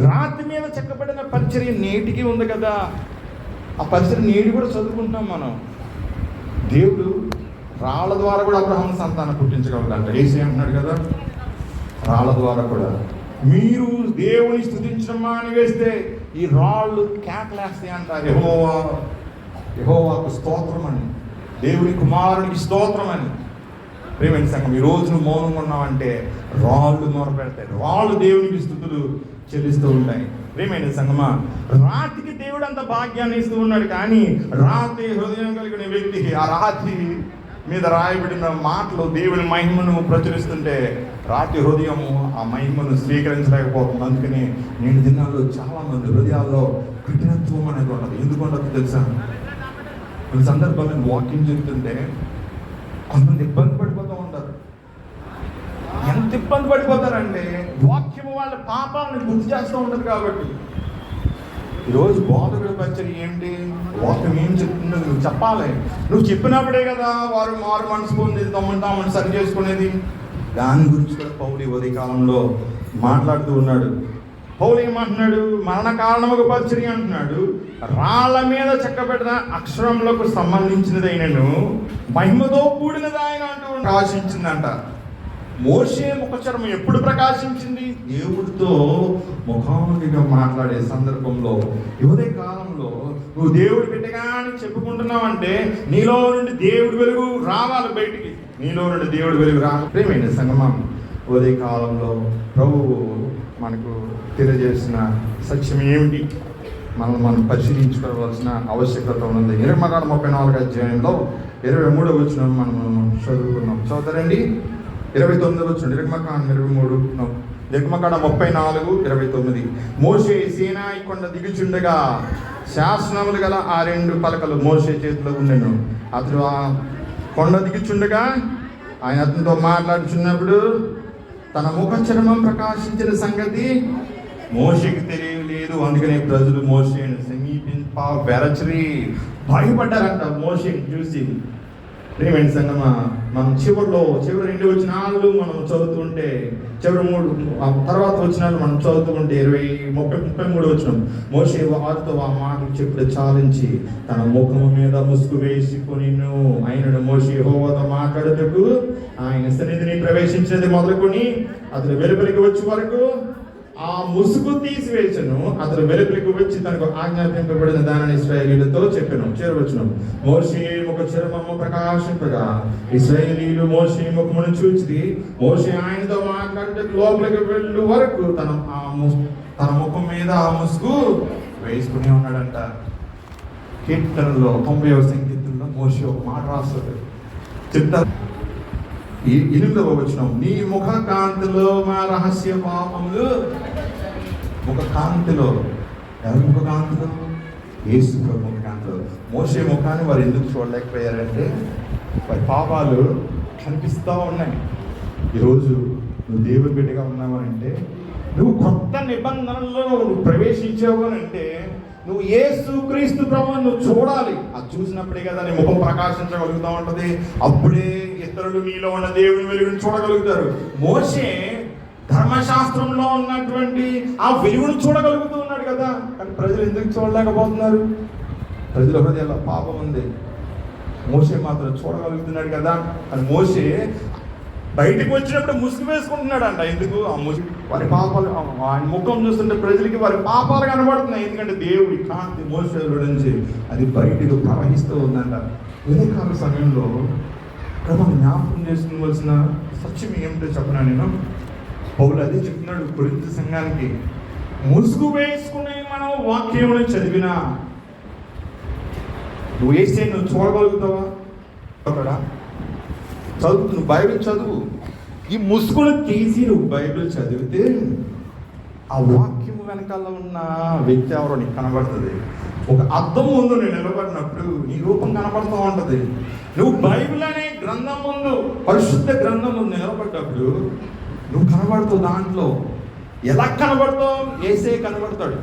రాతి మీద చెక్కబడిన పరిచర్య నేటికి ఉంది కదా. ఆ పరిచర్య నేటి కూడా చదువుకుంటున్నాం మనం. దేవుడు రాళ్ళ ద్వారా కూడా అబ్రహాము సంతానం పుట్టించగలడంట. యేసయ్య అంటున్నాడు కదా, రాళ్ళ ద్వారా కూడా మీరు దేవుని స్తుతించడం మానివేస్తే ఈ రాళ్ళు కేకలేస్తాయి అంట. యెహోవాకు స్తోత్రం అని, దేవుని కుమారునికి స్తోత్రం అని. ప్రియమైన సంఘం, ఈ రోజు నువ్వు మౌనంగా ఉన్నావంటే రాళ్ళు మొరపెడతాయి, రాళ్ళు దేవునికి స్తుతులు చెల్లిస్తూ ఉంటాయి. ప్రియమైన సంఘమా, రాతికి దేవుడు అంత భాగ్యాన్ని ఇస్తూ ఉన్నాడు, కానీ రాతి హృదయం కలిగిన వ్యక్తికి ఆ రాతి మీద రాయబడిన మాటలు దేవుని మహిమను ప్రచురిస్తుంటే రాతి హృదయము ఆ మహిమను స్వీకరించలేకపోతుంది. అందుకని నేను దినాల్లో చాలా మంది హృదయాల్లో కఠినత్వం అనేది ఉండదు. ఎందుకు ఉండదు తెలుసా? కొన్ని సందర్భాల్లో వాకింగ్ చెప్తుంటే కొంతమంది ఇబ్బంది పడిపోతూ ఉంటారు. ఎంత ఇబ్బంది పడిపోతారంటే వాక్యము వాళ్ళ పాపాలను గుర్తు చేస్తూ ఉంటుంది. కాబట్టి ఈరోజు బోధకుడి పరిచర్య ఏంటి? వాక్యం ఏం చెప్తుందో నువ్వు చెప్పాలి. నువ్వు చెప్పినప్పుడే కదా వారు మారు మనసు పొంది తామని సరి చేసుకునేది. దాని గురించి కూడా పౌలు ఉదయ కాలంలో మాట్లాడుతూ ఉన్నాడు. పౌలు ఏమంటున్నాడు? మరణ కారణముగా పరిచర్య అంటున్నాడు. రాళ్ళ మీద చెక్కబెట్టిన అక్షరములకు సంబంధించినదైనను మహిమతో కూడినది ఆయన అంటూ ప్రకాశించిందంట. మోషే ముఖచర్మం ఎప్పుడు ప్రకాశించింది? దేవుడితో ముఖాముఖిగా మాట్లాడే సందర్భంలో. ఉదయ కాలంలో నువ్వు దేవుడి బిడ్డగాని చెప్పుకుంటున్నావంటే నీలో నుండి దేవుడి వెలుగు రావాలి బయటికి. నీలో నుండి దేవుడి వెలుగు రావాలి. ప్రియమైన సంగమం, ఉదయ కాలంలో ప్రభువు మనకు తెలియజేసిన సత్యం ఏమిటి? మనం పరిశీలించుకోవాల్సిన ఆవశ్యకత ఉన్నది. 34 23 వచనం మనము చదువుకున్నాం. చదువుతారండి. 29 వచనం, నిర్గమకాండం 23, నిర్గమకాండం 34:29. మోషే సీనాయి కొండ దిగుచుండగా శాసనములు గల ఆ 2 పలకలు మోషే చేతిలో ఉండెను. అతడు ఆ కొండ దిగుచుండగా ఆయన అతనితో మాట్లాడుచున్నప్పుడు తన ముఖ చర్మం ప్రకాశించిన సంగతి మోషేకి తెలియలేదు. అందుకనే ప్రజలు మోషేను సమీపింప వెరచరి భయపడ్డారంట మోషేని చూసి. ప్రియమైన సంగమా, మనం చివరి 2 వచనాలు మనం చదువుతుంటే, చివరి 3 తర్వాత వచనాలు మనం చదువుతుంటే 33 వచనం, మోషే వారితో ఆ మాటలు చెప్పుడు చాలించి తన ముఖము మీద ముసుగు వేసుకొని ఆయనను మోషే యెహోవాతో మాట్లాడుటకు ఆయన సన్నిధిని ప్రవేశించినది మొదలుకొని అతను వెలుపలికి వచ్చే వరకు ఆ ముసుగు తీసివేసను. అతను వెలుపలికి వచ్చి తనకు ఆజ్ఞాపింపబడిన దానిని ఇశ్రాయేలీయులతో చెప్పెను. చేరవచ్చును. మోషే ముఖ చర్మము ప్రకాశింపగా ఇశ్రాయేలీయులు మోషే ముఖమును చూచి మోషే ఆయనతో మాట్లాడటకు లోపలికి వెళ్ళు వరకు తన ముఖం మీద ఆ ముసుగు వేసుకుని ఉన్నాడంట. కీర్తనలో 90వ సంకీర్తనలో మోషే ఒక మాట రాస్తాడు, చెప్తారు. 8వ వచనం, నీ ముఖ కాంతిలో మా రహస్య పాపములు. ముఖ కాంతిలో, ఎవరి ముఖ కాంతిలో? యేసు ప్రభు ముఖాంతో. మోషే ముఖాన్ని వారు ఎందుకు చూడలేకపోయారంటే వారి పాపాలు కనిపిస్తూ ఉన్నాయి. ఈరోజు నువ్వు దేవుని బిడ్డగా ఉన్నావనంటే, నువ్వు కొత్త నిబంధనల్లో నువ్వు ప్రవేశించావు అంటే నువ్వు యేసు క్రీస్తు ప్రభువును నువ్వు చూడాలి. అది చూసినప్పుడే కదా నీ ముఖం ప్రకాశించగలుగుతూ ఉంటుంది. అప్పుడే ఇతరులు నీలో ఉన్న దేవుని వెలుగుని చూడగలుగుతారు. మోషే ధర్మశాస్త్రంలో ఉన్నటువంటి ఆ వెలుగును చూడగలుగుతూ ఉన్నాడు కదా, కానీ ప్రజలు ఎందుకు చూడలేకపోతున్నారు? ప్రజల హృదయాల్లో పాపం ఉంది. మోషే మాత్రం చూడగలుగుతున్నాడు కదా. కానీ మోషే బయటకు వచ్చినప్పుడు ముసుగు వేసుకుంటున్నాడు అంట. ఎందుకు? ఆ ముసుగు వారి పాపాలు, ఆయన ముఖం చూస్తుంటే ప్రజలకి వారి పాపాలు కనబడుతున్నాయి. ఎందుకంటే దేవుడి కాంతి మోషేలో నుంచి అది బయటకు ప్రవహిస్తూ ఉందంట. ఉదయకాల సమయంలో మనం జ్ఞాపకం చేసుకోవాల్సిన సత్యం ఏమిటో చెప్పనా నేను. పౌలు అదే చెప్తున్నాడు కొరింథీ సంఘానికి. ముసుగు వేసుకుని మనం వాక్యమును చదివినా నువ్వు వేస్తే నువ్వు చూడగలుగుతావా? చదువు, నువ్వు బైబిల్ చదువు. ఈ ముసుగును తీసి నువ్వు బైబిల్ చదివితే ఆ వాక్యము వెనకాల ఉన్న వ్యక్తి ఎవరో నీకు కనబడుతుంది. ఒక అద్దం ముందు నేను నిలబడినప్పుడు నీ రూపం కనబడుతూ ఉంటుంది. నువ్వు బైబిల్ అనే గ్రంథం ముందు, పరిశుద్ధ గ్రంథం ముందు నిలబడ్డప్పుడు నువ్వు కనబడుతావు. దాంట్లో ఎలా కనబడతావు? యేసే కనబడతాడు.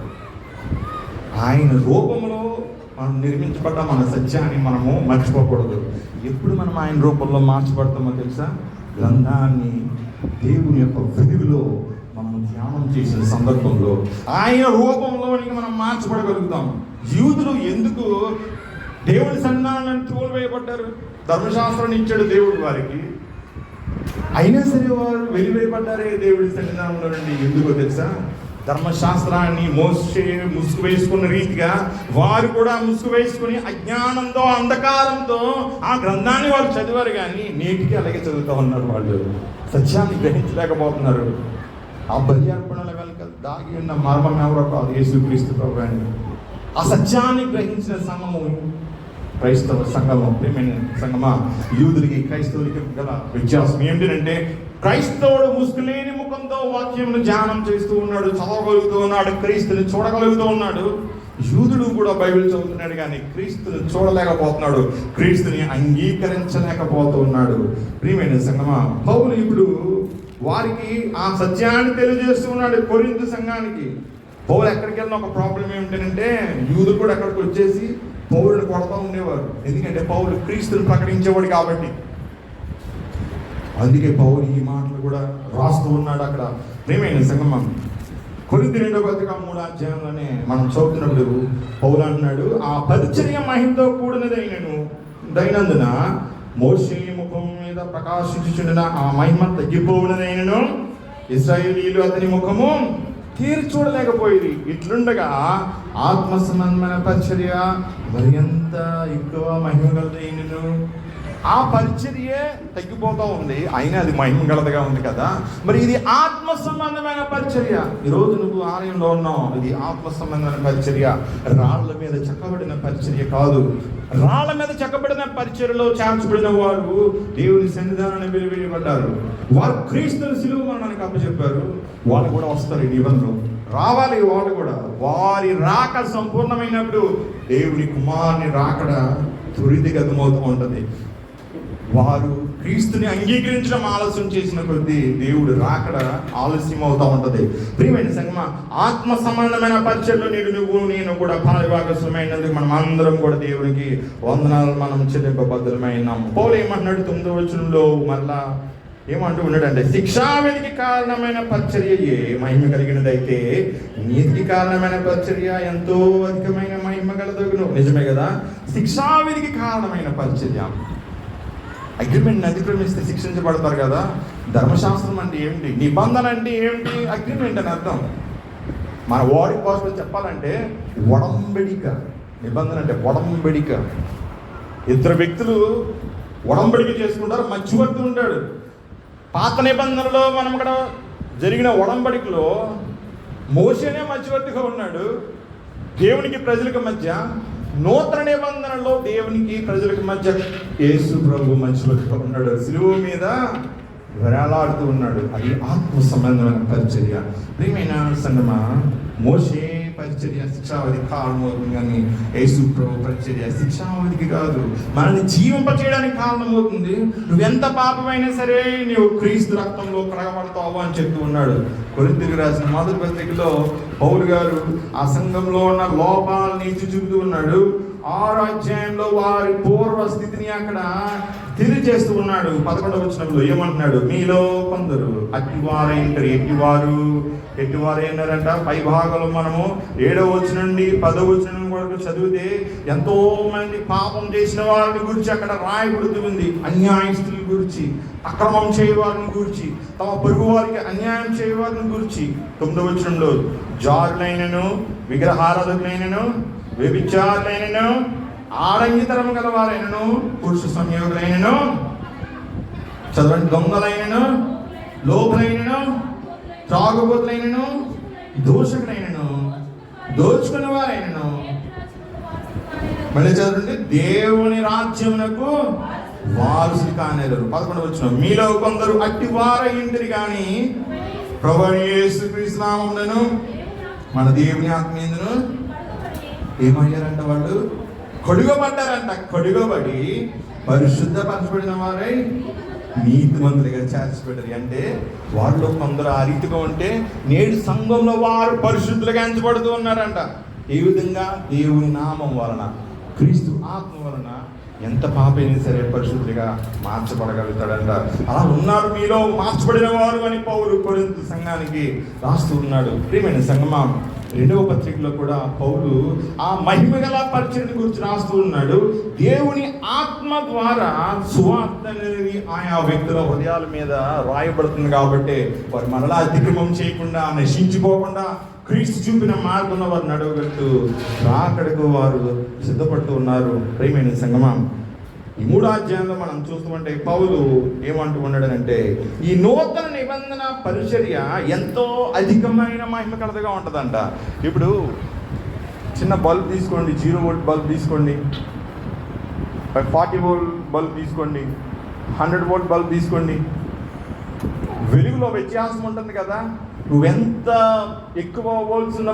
ఆయన రూపంలో మనం నిర్మించబడ్డ మన సత్యాన్ని మనము మర్చిపోకూడదు. ఎప్పుడు మనం ఆయన రూపంలో మార్చబడతామో తెలుసా? గ్రంథాన్ని దేవుని యొక్క వెలుగులో మనం ధ్యానం చేసిన సందర్భంలో ఆయన రూపంలోనికి మనం మార్చబడగలుగుతాం. యూదులు ఎందుకు దేవుని సన్నిధానాన్ని తోలువేయబడ్డారు? ధర్మశాస్త్రాన్ని ఇచ్చాడు దేవుడు వారికి, అయినా సరే వారు వెలివేయబడ్డారే దేవుడి సన్నిధానంలో నుండి. ఎందుకో తెలుసా? ధర్మశాస్త్రాన్ని మోసే ముసుగు వేసుకున్న రీతిగా వారు కూడా ముసుగు వేసుకుని అజ్ఞానంతో, అంధకారంతో ఆ గ్రంథాన్ని వారు చదివారు. కానీ నేటికి అలాగే చదువుతూ ఉన్నారు. వాళ్ళు సత్యాన్ని గ్రహించలేకపోతున్నారు. ఆ బలి అర్పణల వెనుక దాగి ఉన్న మర్మం ఎవరో కాదు, యేసుక్రీస్తు ప్రభు అని. ఆ సత్యాన్ని గ్రహించిన సంఘము క్రైస్తవ సంఘము. ప్రేమైన సంఘమా, యూదులకి క్రైస్తవులకి గల వ్యత్యాసం ఏంటంటే, క్రైస్తవుడు ముసుగులేని ముఖంతో వాక్యంను ధ్యానం చేస్తూ ఉన్నాడు, చదవగలుగుతూ ఉన్నాడు, క్రీస్తుని చూడగలుగుతూ ఉన్నాడు. యూదుడు కూడా బైబిల్ చదువుతున్నాడు కానీ క్రీస్తుని చూడలేకపోతున్నాడు, క్రీస్తుని అంగీకరించలేకపోతూ ఉన్నాడు. ప్రియమైన సంఘమా, పౌలు ఇప్పుడు వారికి ఆ సత్యాన్ని తెలియజేస్తూ ఉన్నాడు కొరింథీ సంఘానికి. పౌలు ఎక్కడికి వెళ్ళిన ఒక ప్రాబ్లం ఏమిటంటే, యూదులు కూడా అక్కడికి వచ్చేసి పౌలుని కొడతా ఉండేవారు. ఎందుకంటే పౌలు క్రీస్తుని ప్రకటించేవాడు కాబట్టి. అందుకే పౌలు ఈ మాటలు కూడా రాస్తూ ఉన్నాడు అక్కడ. ప్రియమైన సంగమం, కొరింథీ 2:3 మనం చదువుతున్నప్పుడు పౌలు అంటున్నాడు, ఆ పరిచర్య మహిమతో కూడినదైనందున మోషే ముఖం మీద ప్రకాశించుచుండిన ఆ మహిమ తగ్గిపోవునదైనను ఇశ్రాయేలీయులు అతని ముఖము తీరి చూడలేకపోయింది. ఇట్లుండగా ఆత్మ సంబంధమైన పరిచర్య మరింత ఎక్కువ మహిమ గలదైనను. ఆ పరిచర్యే తగ్గిపోతూ ఉంది, అయినా అది మహిమ గలదిగా ఉంది కదా. మరి ఇది ఆత్మ సంబంధమైన పరిచర్య. ఈరోజు నువ్వు ఆలయంలో ఉన్నావు, ఇది ఆత్మ సంబంధమైన పరిచర్య. రాళ్ల మీద చెక్కబడిన పరిచర్య కాదు. రాళ్ల మీద చెక్కబడిన పరిచర్యలో చేర్చబడిన వారు దేవుని సన్నిధానాన్ని వెలువెయ్యబడ్డారు. వారు క్రీస్తుని సిలువ మరణానికి అప్పచెప్పారు. వాళ్ళు కూడా వస్తారు ఈ నిబంధనలు, రావాలి వాళ్ళు కూడా. వారి రాక సంపూర్ణమైనప్పుడు దేవుని కుమారుని రాకడ త్వరితగతమవుతూ ఉంటుంది. వారు క్రీస్తుని అంగీకరించడం ఆలస్యం చేసిన కొద్దీ దేవుడు రాకడ ఆలస్యం అవుతూ ఉంటుంది. ప్రియమైన సంగమా, ఆత్మ సంబంధమైన పరిచర్యలో నువ్వు నేను కూడా భాగస్వామైనందుకు మనం అందరం కూడా దేవునికి వందనాలు మనం చెల్లింపబద్ధులమైనాం. పౌలు ఏమంటున్నాడు 9వ వచనంలో మళ్ళా ఏమంటూ ఉన్నాడంటే, శిక్షావిధికి కారణమైన పరిచర్యయే మహిమ కలిగినదైతే నీతికి కారణమైన పరిచర్య ఎంతో అధికమైన మహిమ కలదగును. నిజమే కదా? శిక్షావిధికి కారణమైన పరిచర్య, అగ్రిమెంట్ని అతిక్రమిస్తే శిక్షించబడతారు కదా. ధర్మశాస్త్రం అంటే ఏమిటి? నిబంధన అంటే ఏమిటి? అగ్రిమెంట్ అని అర్థం. మన వాడి కోసం చెప్పాలంటే ఒడంబడిక. నిబంధన అంటే ఒడంబడిక. ఇద్దరు వ్యక్తులు ఒడంబడిక చేసుకుంటారు, మధ్యవర్తి ఉంటాడు. పాత నిబంధనలో మనం ఇక్కడ జరిగిన ఒడంబడికలో మోషేనే మధ్యవర్తిగా ఉన్నాడు దేవునికి ప్రజలకు మధ్య. నూతన నిబంధనలో దేవునికి ప్రజలకు మధ్య యేసు ప్రభు మధ్యవర్తిగా ఉన్నాడు, సిలువ మీద వేలాడుతూ ఉన్నాడు. అది ఆత్మ సంబంధమైన పరిచర్య. ప్రియమైన సంగమా, మోషే పరిచర్య శిక్షావధి కారణమవుతుంది, కానీ యేసు ప్రభు పరిచర్య శిక్షావధికి కాదు, మనల్ని జీవింపచేయడానికి కారణమవుతుంది. నువ్వెంత పాపమైనా సరే నీవు క్రీస్తు రక్తంలో కడగబడతావు అని చెప్తూ ఉన్నాడు. కొరింథీయులకు రాసిన మొదటి పత్రికలో పౌలు గారు ఆ సంఘంలో ఉన్న లోపాలని చూపుతూ ఉన్నాడు. 6వ అధ్యాయంలో వారి పూర్వ స్థితిని అక్కడ తెలియజేస్తూ ఉన్నాడు. 11వ వచనంలో ఏమంటున్నాడు? మీలో కొందరు అట్టివారైంటారు. ఎట్టివారైనారంట. పై భాగంలో మనము 7వ వచనం నుండి 10వ వచనం వరకు చదివితే ఎంతో మంది పాపం చేసిన వారిని గురించి అక్కడ రాయబడుతుంది. అన్యాయస్తుల గురించి, అక్రమం చేయవారిని గురించి, తమ పొరుగు వారికి అన్యాయం చేయవారిని గురించి. 9వ వచనంలో జారులైనను, విగ్రహారాధకులైనను, వ్యభిచారులైనను, ఆడంగితరము గలవారైనను, పురుష సంయోగులైనను, చదవండి, దొంగలైనను, లోపులైనను, త్రాగుబోతులైనను, దోషకులైనను, దోచుకున్న వారైనను, మళ్ళీ చదవండి, దేవుని రాజ్యమునకు వారసులు కానేరు. 11వ వచనం, మీలో కొందరు అట్టి వారైంటిరి కానీ ప్రభువైన యేసుక్రీస్తు నామమున మన దేవుని ఆత్మయందును ఏమయ్యారంట? వాళ్ళు కొడుగబడ్డారంట. కొడుగబడి పరిశుద్ధపరచబడిన వారై నీతిమంతులుగా చేర్చబడ్డారు. అంటే వాళ్ళు కొందరు ఆ రీతిగా ఉంటే నేడు సంఘంలో వారు పరిశుద్ధులుగా ఎంచబడుతూ ఉన్నారంట. ఈ విధంగా దేవుని నామం వలన, క్రీస్తు ఆత్మ వలన ఎంత పాపైనా సరే పరిశుద్ధులుగా మార్చబడగలుగుతాడంట. అలా ఉన్నారు మీలో మార్చబడిన వారు అని పౌలు కొరింథీ సంఘానికి రాస్తూ ఉన్నాడు. ప్రియమైన సంగమా, 2వ పత్రికలో కూడా పౌలు ఆ మహిమ గల పరిచర్యను గురించి రాస్తూ ఉన్నాడు. దేవుని ఆత్మ ద్వారా సువార్త అనేది ఆయా వ్యక్తుల హృదయాల మీద రాయబడుతుంది కాబట్టి వారు మరలా అతిక్రమం చేయకుండా, నశించిపోకుండా క్రీస్తు చూపిన మార్గంలో వారు నడవగలుగుతూ రాకడకు వారు సిద్ధపడుతూ ఉన్నారు. ప్రియమైన సంగమా, ఈ 3వ అధ్యాయంలో మనం చూస్తుంటే పౌలు ఏమంటూ ఉన్నాడనంటే, ఈ నూతన నిబంధన పరిచర్య ఎంతో అధికమైన మహిమ కలదగా ఉంటుందంట. ఇప్పుడు చిన్న బల్బ్ తీసుకోండి, 0 వోల్ట్ బల్బ్ తీసుకోండి, 40 వోల్ట్ బల్బ్ తీసుకోండి, 100 వోల్ట్ బల్బ్ తీసుకోండి. వెలుగులో వ్యత్యాసం ఉంటుంది కదా. నువ్వెంత ఎక్కువ వోల్ట్స్ ఉన్న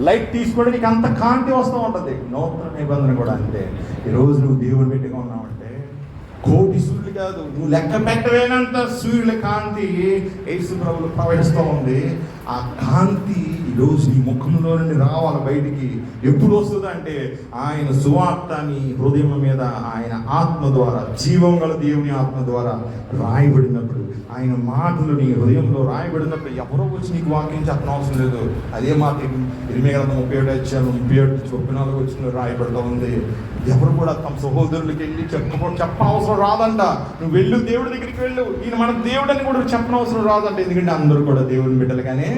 లైట్ తీసుకుంటే నీకు అంత కాంతి వస్తూ ఉంటుంది. నూతన నిబంధన కూడా అంతే. ఈరోజు నువ్వు దేవుని బిడ్డగా ఉన్నావంటే కోటి సూర్యులు కాదు, నువ్వు లెక్క పెట్టలేనంత సూర్యుల కాంతి యేసు ప్రభువులో ప్రవహిస్తూ ఉంది. ఆ కాంతి ఈరోజు నీ ముఖంలో నుండి రావాలి బయటికి. ఎప్పుడు వస్తుంది అంటే ఆయన సువార్త నీ హృదయం మీద ఆయన ఆత్మ ద్వారా, జీవం గల దేవుని ఆత్మ ద్వారా రాయబడినప్పుడు, ఆయన మాటలు నీ హృదయంలో రాయబడినప్పుడు ఎవరో వచ్చి నీకు వాక్యం చెప్పడం అవసరం లేదు. అదే మాట ఇరిమియా గ్రంథం 37:34 వచ్చిన రాయబడుతూ ఉంది. ఎవరు కూడా తమ సహోదరులకి వెళ్ళి చెప్పనవసరం రాదంట. నువ్వు వెళ్ళు, దేవుడి దగ్గరికి వెళ్ళు, ఈయన మన దేవుడు అని కూడా చెప్పనవసరం రాదంట. ఎందుకంటే అందరూ కూడా దేవుని బిడ్డలుగానే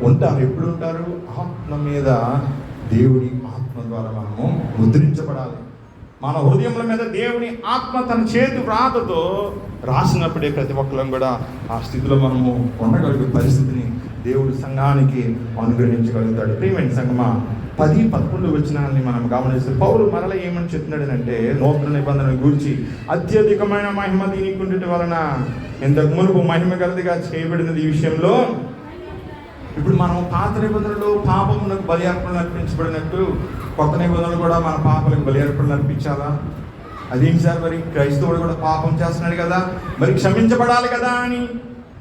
ఉంటారు. ఎప్పుడు ఉంటారు? ఆత్మ మీద, దేవుని ఆత్మ ద్వారా మనము ముద్రించబడాలి. మన హృదయముల మీద దేవుని ఆత్మ తన చేతి వ్రాతతో రాసినప్పుడే ప్రతి ఒక్కరం కూడా ఆ స్థితిలో మనము ఉండగలిగే పరిస్థితిని దేవుడి సంఘానికి అనుగ్రహించగలుగుతాడు. ప్రియమైన సంఘమా, 10-11 వచనాలని మనం గమనిస్తే పౌలు మరల ఏమని చెప్తున్నాడనంటే, నూతన నిబంధన గురించి అత్యధికమైన మహిమ దీనికి ఉండటం వలన ఇంతకు మునుపు మహిమ గలదిగా చేయబడినది. ఈ విషయంలో ఇప్పుడు మనం పాత నిబంధనలు పాపములకు బలి అర్పణలు అర్పించబడినట్టు కొత్త నిబంధనలు కూడా మన పాపలకు బలి అర్పణలు అర్పించాలా? అదేంటి సార్, మరి క్రైస్తవుడు కూడా పాపం చేస్తున్నాడు కదా, మరి క్షమించబడాలి కదా అని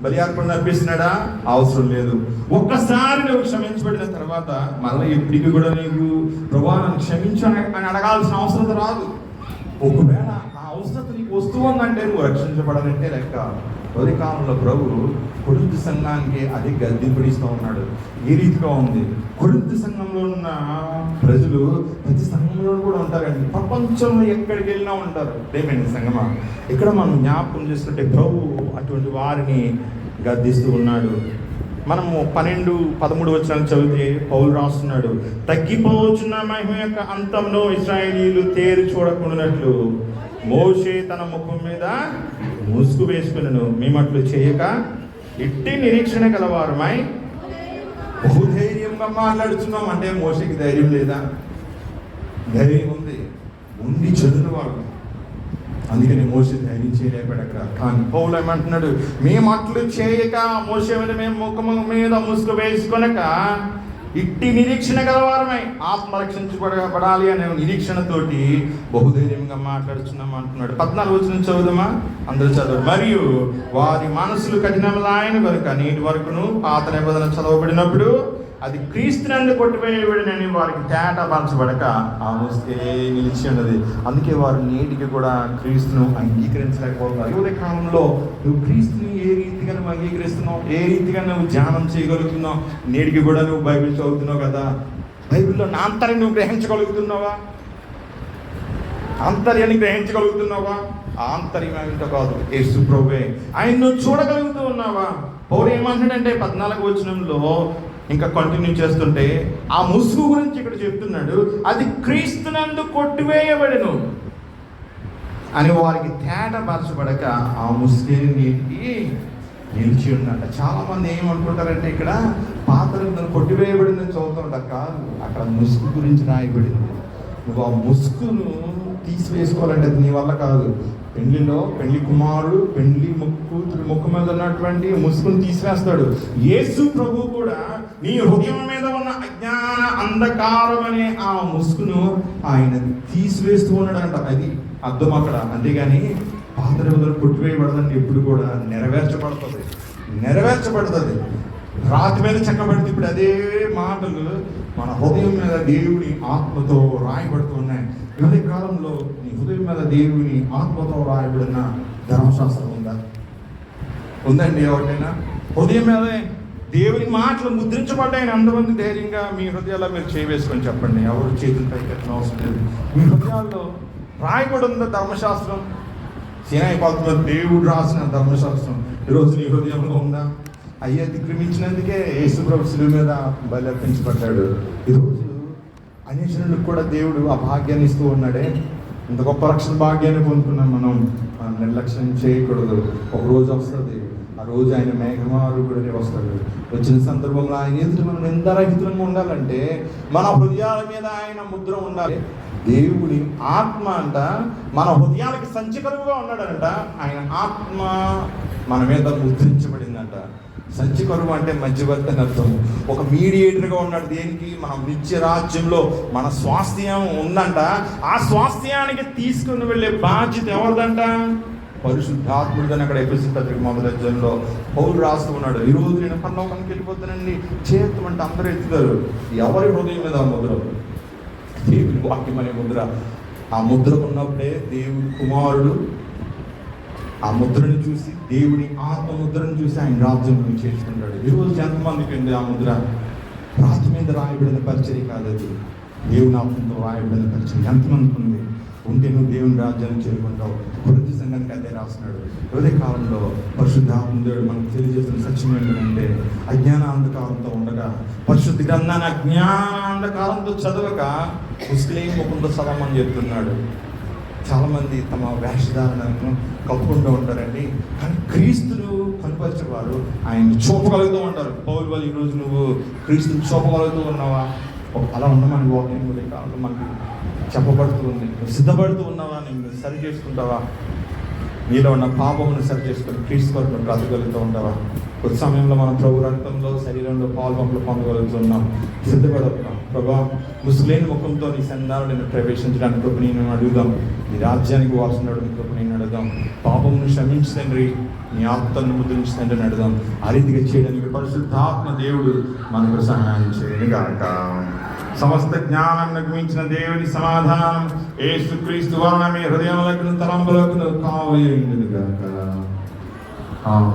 బలి అర్పణలు అర్పిస్తున్నాడా? అవసరం లేదు. ఒక్కసారి నువ్వు క్షమించబడిన తర్వాత మరలా ఎప్పటికీ కూడా నీకు ప్రభువా నన్ను క్షమించు అని అడగాల్సిన అవసరం రాదు. ఒకవేళ ఆ అవసరం నీకు వస్తూ ఉందంటే నువ్వు రక్షించబడాలంటే లెక్క. తొలి కాలంలో ప్రభు కొరింథీ సంఘానికి అది గద్దింపుడిస్తూ ఉన్నాడు. ఏ రీతిగా ఉంది? కొరింథీ సంఘంలో ఉన్న ప్రజలు ప్రతి సంఘంలో కూడా ఉంటారండి. ప్రపంచంలో ఎక్కడికి వెళ్ళినా ఉంటారు. ప్రియమైన సంఘమా, ఇక్కడ మనం జ్ఞాపకం చేసుకుంటే ప్రభు అటువంటి వారిని గద్దిస్తూ ఉన్నాడు. మనము 12-13 వచనాలు చదివితే పౌలు రాస్తున్నాడు, తగ్గిపోవచ్చున్న మహిమ యొక్క అంతంలో ఇశ్రాయేలీయులు తేరు చూడకుండానట్లు మోషే తన ముఖం మీద ముసుగు వేసుకున్నాను, మేమట్లు చేయక ఇట్టి నిరీక్షణ గలవారమై బహుధైర్యంగా మాట్లాడుతున్నాం. అంటే మోషేకి ధైర్యం లేదా? ధైర్యం ఉంది, ఉండి చదువువాడు. అందుకని మోషే ధైర్యం చేయలేపాడు అక్కడ. కానీ పౌలు ఏమంటున్నాడు, మేము అట్లు చేయక, మోషే మీద మేము ముఖం మీద ముసుగు వేసుకొనక ఇట్టి నిరీక్షణ గలవారమై ఆత్మ రక్షించబడాలి అనే నిరీక్షణతోటి బహుధైర్యంగా మాట్లాడుతున్నాం అంటున్నాడు. 14 వచనం చదువుదామా? అందరూ చదవండి. మరియు వారి మనసులు కఠినములైన కనుక నేటి వరకును పాత నిబంధన చదవబడినప్పుడు అది క్రీస్తునందు కొట్టివేయబడినని వారికి తేటపరచబడక ఆ ముసుకే నిలిచి ఉన్నది. అందుకే వారు నేటికి కూడా క్రీస్తును అంగీకరించలేకపోతున్నారు. యువత కాలంలో నువ్వు క్రీస్తుని ఏ రీతిగా నువ్వు అంగీకరిస్తున్నావు, ఏ రీతిగా నువ్వు ధ్యానం చేయగలుగుతున్నావు? నేటికి కూడా నువ్వు బైబిల్ చదువుతున్నావు కదా, బైబిల్లో నా ఆంతర్యాన్ని నువ్వు గ్రహించగలుగుతున్నావా? ఆంతర్యాన్ని గ్రహించగలుగుతున్నావా? ఆంతర్యం ఏమిటో కాదు, యేసు ప్రభువే. ఆయన నువ్వు చూడగలుగుతూ ఉన్నావా? పౌలు ఏమంటాడంటే 14 వచనంలో ఇంకా కంటిన్యూ చేస్తుంటే ఆ ముసుగు గురించి ఇక్కడ చెప్తున్నాడు. అది క్రీస్తునందు కొట్టివేయబడెను అని వారికి తేటపరచబడక ఆ ముసుగే నీటికి నిలిచి ఉన్నట్ట. చాలా మంది ఏమనుకుంటారంటే ఇక్కడ పాత నిబంధన కొట్టివేయబడిందని చదువుతుంట కాదు, అక్కడ ముసుగు గురించి రాయబడింది. నువ్వు ఆ ముసుగును తీసివేసుకోవాలంటే అది నీ వల్ల కాదు. పెళ్లిలో పెళ్లి కుమారుడు పెళ్లి కూతురు ముక్కు మీద ఉన్నటువంటి ముసుగును తీసివేస్తాడు. యేసు ప్రభు కూడా నీ హృదయం మీద ఉన్న అజ్ఞాన అంధకారం అనే ఆ ముసుగును ఆయన తీసివేస్తూ ఉన్నాడంట. అది అర్థం అక్కడ. అంతేగాని పాత నిబంధన కొట్టివేయబడదండి, ఎప్పుడు కూడా నెరవేర్చబడుతుంది. రాతి మీద చెక్కబడితే ఇప్పుడు అదే మాటలు మన హృదయం మీద దేవుని ఆత్మతో రాయబడుతూ ఉన్నాయి. ఇదే కాలంలో నీ హృదయం మీద దేవుని ఆత్మతో రాయబడిన ధర్మశాస్త్రం ఉందండి? ఎవరికైనా హృదయం మీద దేవుని మాటలు ముద్రించబడ్డాయని అంతమంది ధైర్యంగా మీ హృదయాల్లో మీరు చేయవేసుకొని చెప్పండి. ఎవరు చేతులు పైకి ఎత్తడం అవసరం లేదు. మీ హృదయాల్లో రాయబడి ఉందా ధర్మశాస్త్రం? సీనాయి పర్వతంలో దేవుడు రాసిన ధర్మశాస్త్రం ఈరోజు నీ హృదయంలో ఉందా? అయ్యే అతిక్రమించినందుకే యేసు ప్రభు శిలువ మీద బలి అర్పించబడ్డాడు. ఈరోజు అన్యజనులకు కూడా దేవుడు ఆ భాగ్యాన్ని ఇస్తూ ఉన్నాడే. ఇంత గొప్ప రక్షణ భాగ్యాన్ని పొందుకున్నాం మనం నిర్లక్ష్యం చేయకూడదు. ఒక రోజు వస్తుంది, ఆ రోజు ఆయన మేఘమారుడునే వస్తాడు. వచ్చిన సందర్భంలో ఆయన ఎదురు మనం ఎంత రహితంగా ఉండాలంటే మన హృదయాల మీద ఆయన ముద్ర ఉండాలి. దేవుని ఆత్మ అంట మన హృదయాలకి సంచికరువుగా ఉన్నాడంట. ఆయన ఆత్మ మన మీద ముద్రించబడిందంట. సంచికరువు అంటే మధ్యవర్తి అని అర్థం. ఒక మీడియేటర్గా ఉన్నాడు. దేనికి? మన నిత్య రాజ్యంలో మన స్వాస్థ్యం ఉందంట. ఆ స్వాస్థ్యానికి తీసుకుని వెళ్ళే బాధ్యత ఎవరిదంట? పరిశుద్ధాత్ముడిదని అక్కడ ఎఫెసీ పత్రిక 1వ అధ్యాయంలో పౌలు రాస్తూ ఉన్నాడు. ఈరోజు నేను పరలోకానికి వెళ్ళిపోతానండి చేస్తామంటే అందరూ ఎత్తుతారు. ఎవరి హృదయం మీద ఆ ముద్ర? దేవుని వాక్యం అనే ముద్ర. ఆ ముద్ర ఉన్నప్పుడే దేవుని కుమారుడు ఆ ముద్రను చూసి, దేవుని ఆత్మ ముద్రను చూసి ఆయన రాజ్యంలో చేర్చుకుంటాడు. ఈరోజు ఎంతమందికి ఉంది ఆ ముద్ర? రాతి మీద రాయబడిన పరిచర్య కాదు, అది దేవుని ఆత్మతో రాయబడిన పరిచర్య. ఎంతమందికి ఉంది? ఉంటే నువ్వు దేవుని రాజ్యాన్ని చేరుకుంటావు. కొరింథీ సంఘానికి అదే రాస్తున్నాడు. అదే కాలంలో పరిశుద్ధాత్ముడు మనకు తెలియజేస్తున్న సత్యం ఏంటంటే అజ్ఞానాంధకారంతో ఉండగా, పరిశుద్ధ గ్రంథాన్ని అజ్ఞానాంధకారంతో చదవక ముస్లిం ముఖంతో చదవమని చెప్తున్నాడు. చాలామంది తమ వేషధారణను కప్పుకుంటూ ఉంటారండి, కానీ క్రీస్తును కనుపరిచేవారు ఆయన చూపగలుగుతూ ఉంటారు. పౌలు వాళ్ళు ఈరోజు నువ్వు క్రీస్తుని చూపగలుగుతూ ఉన్నావా? అలా ఉండమని వాక్యం కాలంలో మనకి చెప్పబడుతూ ఉంది. నువ్వు సిద్ధపడుతూ ఉన్నావా? నువ్వు సరి చేసుకుంటావా? నీలో ఉన్న పాపమును సరి చేసుకొని క్రీస్తు కొరకు బ్రతకగలుగుతూ ఉంటావా? కొద్ది సమయంలో మనం ప్రభు రక్తంలో శరీరంలో పాల్పంపులు పొందగలుగుతున్నాం. సిద్ధపడుతున్నాం. ప్రభా, ముసులేని ముఖంతో నీ సన్నిధానంలో నేను ప్రవేశించడానికి కృప నేను అడుగుదాం. నీ రాజ్యానికి వాల్సినప్పుడు నీ కృప నేను అడుగుదాం. పాపమును క్షమించి తండ్రి, నీ ఆత్మను ముద్రించి తండ్రిని అడుగుదాం. ఆ రీతిగా చేయడానికి పరిశుద్ధాత్మ దేవుడు మనకు సహాయం చేయని గాక. సమస్త జ్ఞానాన్ని మించిన దేవుని సమాధానం యేసుక్రీస్తు వలన మీ హృదయములకు తలంపులకు కావలియుండును గాక.